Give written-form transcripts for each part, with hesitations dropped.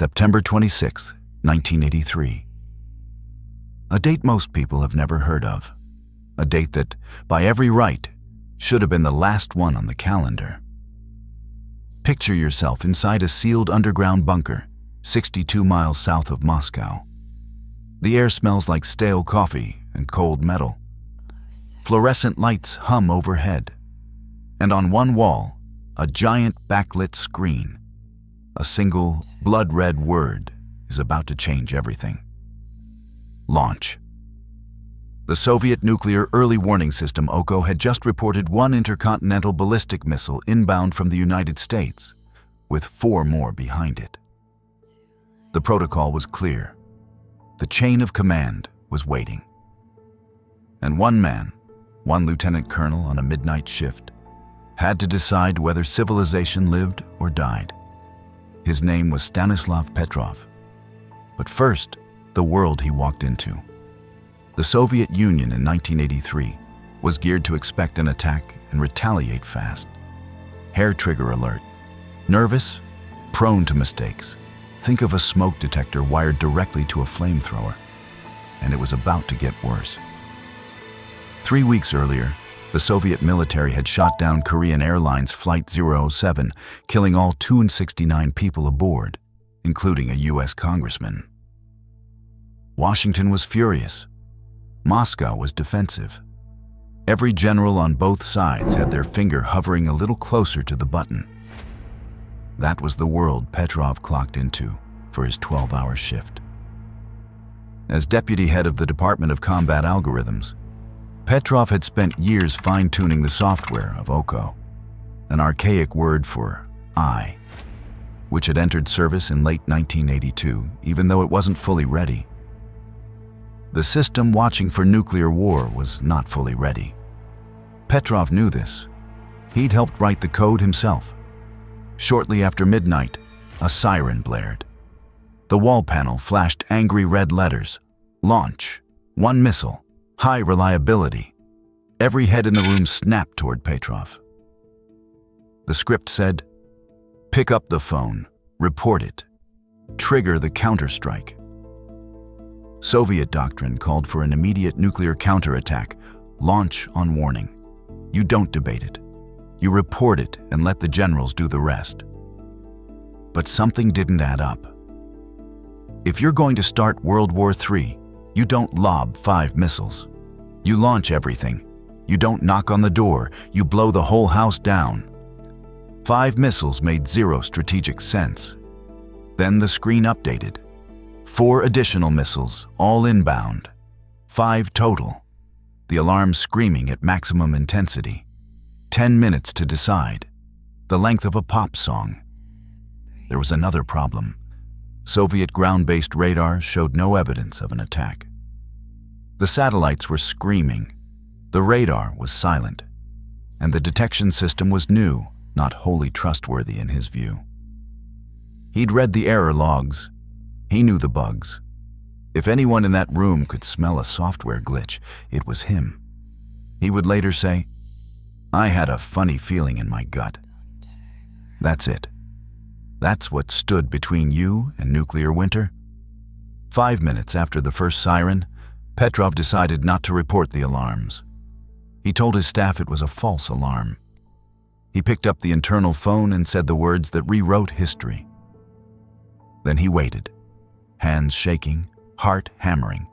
September 26, 1983. A date most people have never heard of. A date that, by every right, should have been the last one on the calendar. Picture yourself inside a sealed underground bunker, 62 miles south of Moscow. The air smells like stale coffee and cold metal. Fluorescent lights hum overhead. And on one wall, a giant backlit screen. A single, blood-red word is about to change everything. Launch. The Soviet nuclear early warning system OKO had just reported one intercontinental ballistic missile inbound from the United States, with 4 more behind it. The protocol was clear. The chain of command was waiting. And one man, one lieutenant colonel on a midnight shift, had to decide whether civilization lived or died. His name was Stanislav Petrov. But first, the world he walked into. The Soviet Union in 1983 was geared to expect an attack and retaliate fast. Hair trigger alert. Nervous? Prone to mistakes. Think of a smoke detector wired directly to a flamethrower. And it was about to get worse. 3 weeks earlier, the Soviet military had shot down Korean Airlines Flight 007, killing all 269 people aboard, including a U.S. congressman. Washington was furious. Moscow was defensive. Every general on both sides had their finger hovering a little closer to the button. That was the world Petrov clocked into for his 12-hour shift. As deputy head of the Department of Combat Algorithms, Petrov had spent years fine-tuning the software of OKO, an archaic word for "I," which had entered service in late 1982, even though it wasn't fully ready. The system watching for nuclear war was not fully ready. Petrov knew this. He'd helped write the code himself. Shortly after midnight, a siren blared. The wall panel flashed angry red letters. Launch. 1 missile. High reliability. Every head in the room snapped toward Petrov. The script said, "Pick up the phone. Report it. Trigger the counterstrike." Soviet doctrine called for an immediate nuclear counterattack. Launch on warning. You don't debate it. You report it and let the generals do the rest. But something didn't add up. If you're going to start World War III, you don't lob 5 missiles. You launch everything. You don't knock on the door. You blow the whole house down. 5 missiles made 0 strategic sense. Then the screen updated. 4 additional missiles, all inbound. 5 total. The alarm screaming at maximum intensity. 10 minutes to decide. The length of a pop song. There was another problem. Soviet ground-based radar showed no evidence of an attack. The satellites were screaming. The radar was silent. And the detection system was new, not wholly trustworthy in his view. He'd read the error logs. He knew the bugs. If anyone in that room could smell a software glitch, it was him. He would later say, "I had a funny feeling in my gut." That's it. That's what stood between you and nuclear winter. 5 minutes after the first siren, Petrov decided not to report the alarms. He told his staff it was a false alarm. He picked up the internal phone and said the words that rewrote history. Then he waited, hands shaking, heart hammering,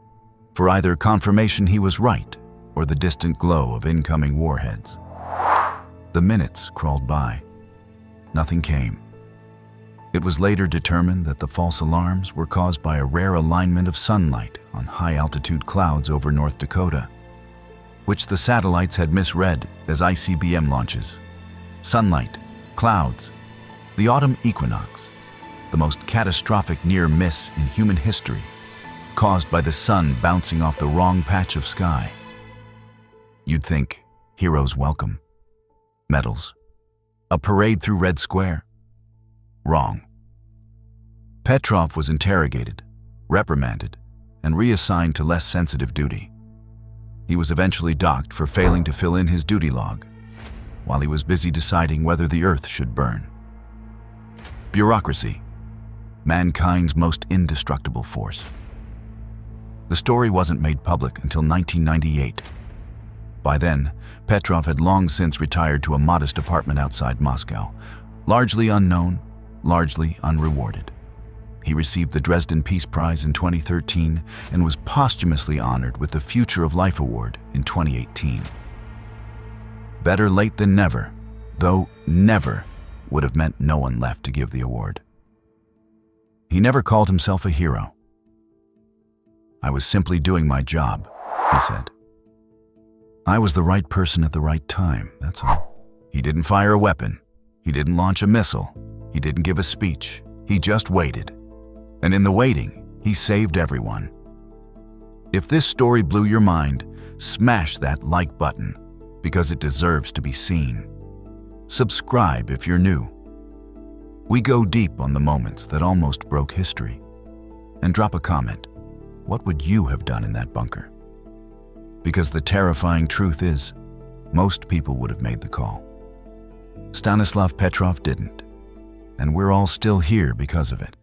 for either confirmation he was right or the distant glow of incoming warheads. The minutes crawled by. Nothing came. It was later determined that the false alarms were caused by a rare alignment of sunlight on high-altitude clouds over North Dakota, which the satellites had misread as ICBM launches. Sunlight, clouds, the autumn equinox, the most catastrophic near miss in human history, caused by the sun bouncing off the wrong patch of sky. You'd think, heroes welcome. Medals. A parade through Red Square. Wrong. Petrov was interrogated, reprimanded, and reassigned to less sensitive duty. He was eventually docked for failing to fill in his duty log, while he was busy deciding whether the earth should burn. Bureaucracy. mankind's most indestructible force. The story wasn't made public until 1998. By then, Petrov had long since retired to a modest apartment outside Moscow, largely unknown, largely unrewarded. He received the Dresden Peace Prize in 2013 and was posthumously honored with the Future of Life Award in 2018. Better late than never, though never would have meant no one left to give the award. He never called himself a hero. "I was simply doing my job," he said. "I was the right person at the right time, that's all." He didn't fire a weapon. He didn't launch a missile. He didn't give a speech. He just waited. And in the waiting, he saved everyone. If this story blew your mind, smash that like button, because it deserves to be seen. Subscribe if you're new. We go deep on the moments that almost broke history. And drop a comment. What would you have done in that bunker? Because the terrifying truth is, most people would have made the call. Stanislav Petrov didn't, and we're all still here because of it.